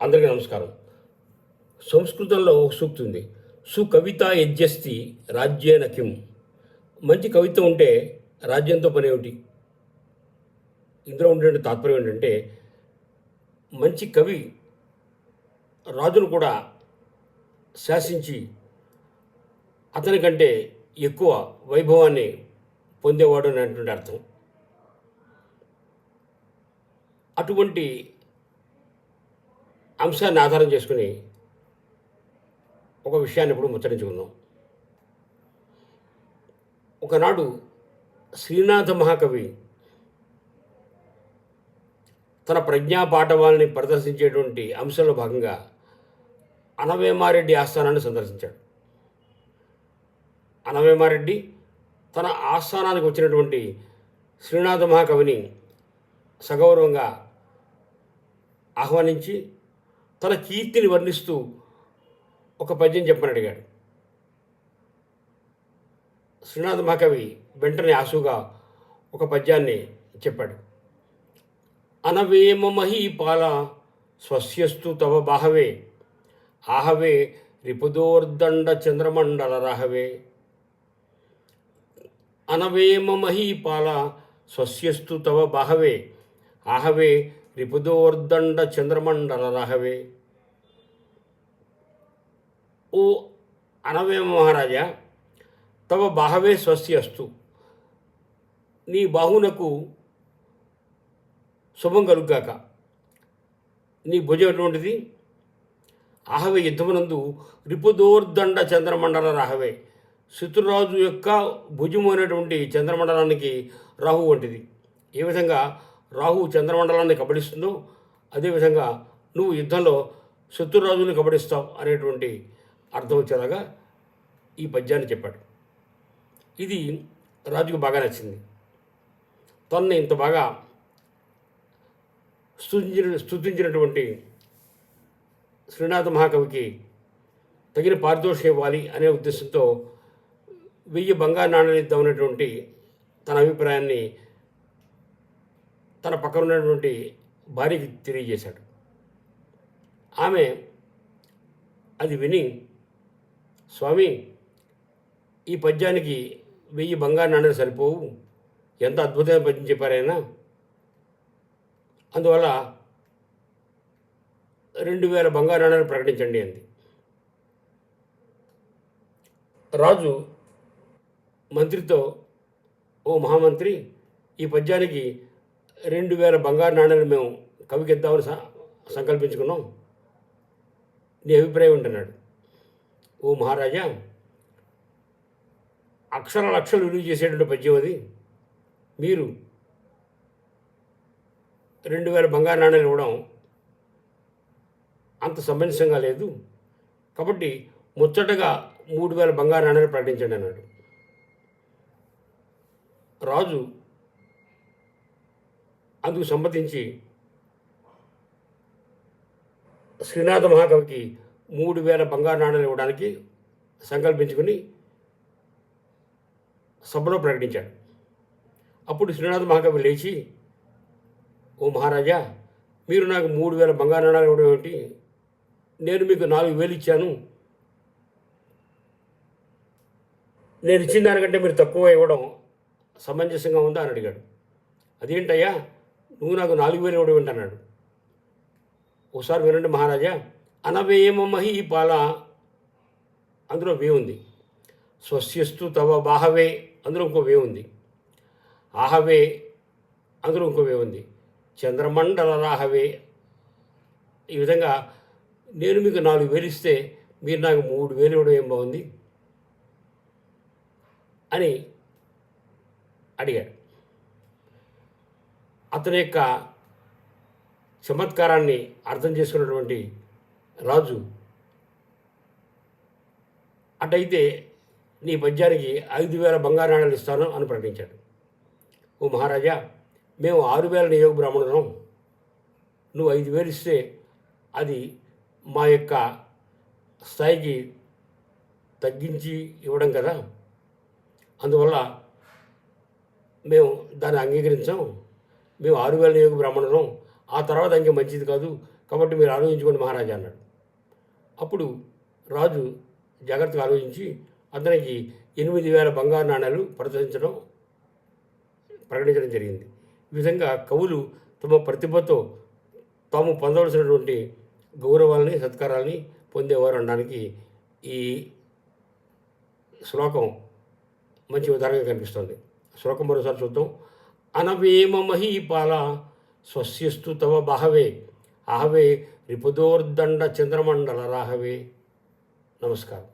అందరికీ నమస్కారం. సంస్కృతంలో ఒక సూక్తి ఉంది. సుకవిత యజ్జస్తి రాజ్యేన కిం. మంచి కవిత ఉంటే రాజ్యంతో పని ఏమిటి? ఇందులో ఉండే తాత్పర్యం ఏంటంటే, మంచి కవి రాజును కూడా శాసించి అతని కంటే ఎక్కువ వైభవాన్ని పొందేవాడు అనేటువంటి అర్థం. అటువంటి అంశాన్ని ఆధారం చేసుకుని ఒక విషయాన్ని ఇప్పుడు ముచ్చరించుకుందాం. ఒకనాడు శ్రీనాథ మహాకవి తన ప్రజ్ఞా పాఠవాలని ప్రదర్శించేటువంటి అంశంలో భాగంగా అనవేమారెడ్డి ఆస్థానాన్ని సందర్శించాడు. అనవేమారెడ్డి తన ఆస్థానానికి వచ్చినటువంటి శ్రీనాథ మహాకవిని సగౌరవంగా ఆహ్వానించి తన కీర్తిని వర్ణిస్తూ ఒక పద్యం చెప్పని అడిగాడు. శ్రీనాథ మహాకవి వెంటనే ఆసుగా ఒక పద్యాన్ని చెప్పాడు. అనవేమ మహీపాల స్వస్యస్తు తవ బాహవే ఆహవే రిపుదోర్దండ చంద్రమండల రాహవే. అనవేమ మహీపాల స్వస్యస్తు తవ బాహవే ఆహవే రిపుదోర్దండ చంద్రమండల రాహవే. ఓ అనవేమ మహారాజా, తవ బాహవే స్వస్యస్తు, నీ బాహునకు శుభం కలుగాక. నీ భుజం ఎటువంటిది? ఆహవే యుద్ధమునందు రిపుదోర్దండ చంద్రమండల రాహవే, శత్రురాజు యొక్క భుజము అనేటువంటి చంద్రమండలానికి రాహు వంటిది. ఏ విధంగా రాహు చంద్రమండలాన్ని కబడిస్తుందో అదేవిధంగా నువ్వు యుద్ధంలో శత్రురాజుని కబడిస్తావు అనేటువంటి అర్థం వచ్చేలాగా ఈ పద్యాన్ని చెప్పాడు. ఇది రాజుకు బాగా నచ్చింది. తనని ఇంత బాగా స్తుతించినటువంటి శ్రీనాథ మహాకవికి తగిన పారితోషికం ఇవ్వాలి అనే ఉద్దేశంతో 1000 బంగారు నాణ్యాలు ఇద్దామనేటువంటి తన అభిప్రాయాన్ని తన పక్కన ఉన్నటువంటి భార్యకి తెలియజేశాడు. ఆమె అది విని, స్వామి, ఈ పద్యానికి 1000 బంగారు నాణ్యాలు సరిపోవు, ఎంత అద్భుతమైన పద్యం చెప్పారైనా, అందువల్ల 2000 బంగారు నాణ్యాలు ప్రకటించండి అంది. రాజు మంత్రితో, ఓ మహామంత్రి, ఈ పద్యానికి 2000 బంగారు నాణ్యాలు మేము కవికి ఇద్దామని సంకల్పించుకున్నాం, నీ అభిప్రాయం ఉంటున్నాడు. ఓ మహారాజా, అక్షర లక్షలు విలువ చేసేటువంటి పద్యం అది, మీరు 2000 బంగారు నాణ్యాలు ఇవ్వడం అంత సమంజసంగా లేదు, కాబట్టి ముచ్చటగా 3000 బంగారు నాణ్యాలు ప్రకటించండి అన్నాడు. రాజు అందుకు సమ్మతించి శ్రీనాథ మహాకవికి 3000 బంగారు నాణ్యాలు ఇవ్వడానికి సంకల్పించుకుని సభలో ప్రకటించాడు. అప్పుడు శ్రీనాథ మహాకవి లేచి, ఓ మహారాజా, మీరు నాకు 3000 బంగారు నాణ్యాలు ఇవ్వడం ఏమిటి? నేను మీకు 4000 ఇచ్చాను, నేను ఇచ్చిన దానికంటే మీరు తక్కువ ఇవ్వడం సమంజసంగా ఉందా అని అడిగాడు. అదేంటయ్యా, నువ్వు నాకు 4000 ఇవ్వడం ఏంటన్నాడు. ఒకసారి వినండి మహారాజా. అనవేమ మహీపాల, అందులో వే ఉంది. స్వస్యస్తు తవ బాహవే, అందులో ఇంకో వే ఉంది. ఆహవే, అందులో ఇంకో వే ఉంది. చంద్రమండల రాహవే. ఈ విధంగా నేను మీకు 4000 ఇస్తే మీరు నాకు 3000 ఇవ్వడం ఏం బాగుంది అని అడిగాడు. అతని యొక్క చమత్కారాన్ని అర్థం చేసుకున్నటువంటి రాజు, అటైతే నీ పద్యానికి 5000 బంగారు నాణ్యాలు ఇస్తాను అని ప్రకటించాడు. ఓ మహారాజా, మేము 6000 నియోగ బ్రాహ్మణులం, నువ్వు 5000 ఇస్తే అది మా యొక్క స్థాయికి తగ్గించి ఇవ్వడం కదా, అందువల్ల మేము దాన్ని అంగీకరించాం. మేము 6000 నియోగ బ్రాహ్మణులం, ఆ తర్వాత ఇంకా మంచిది కాదు, కాబట్టి మీరు ఆలోచించుకోండి మహారాజా అన్నాడు. అప్పుడు రాజు జాగ్రత్తగా ఆలోచించి అతనికి 8,000 బంగారు నాణ్యాలు ప్రకటించడం జరిగింది. ఈ విధంగా కవులు తమ ప్రతిభతో తాము పొందవలసినటువంటి గౌరవాలని సత్కారాలని పొందేవారు అనడానికి ఈ శ్లోకం మంచి ఉదాహరణగా కనిపిస్తుంది. శ్లోకం మరోసారి చూద్దాం. అనవేమ మహీపాల స్వస్యస్తు తవ బాహవే ఆహవే రిపుదోర్దండ చంద్రమండల రాహవే. నమస్కారం.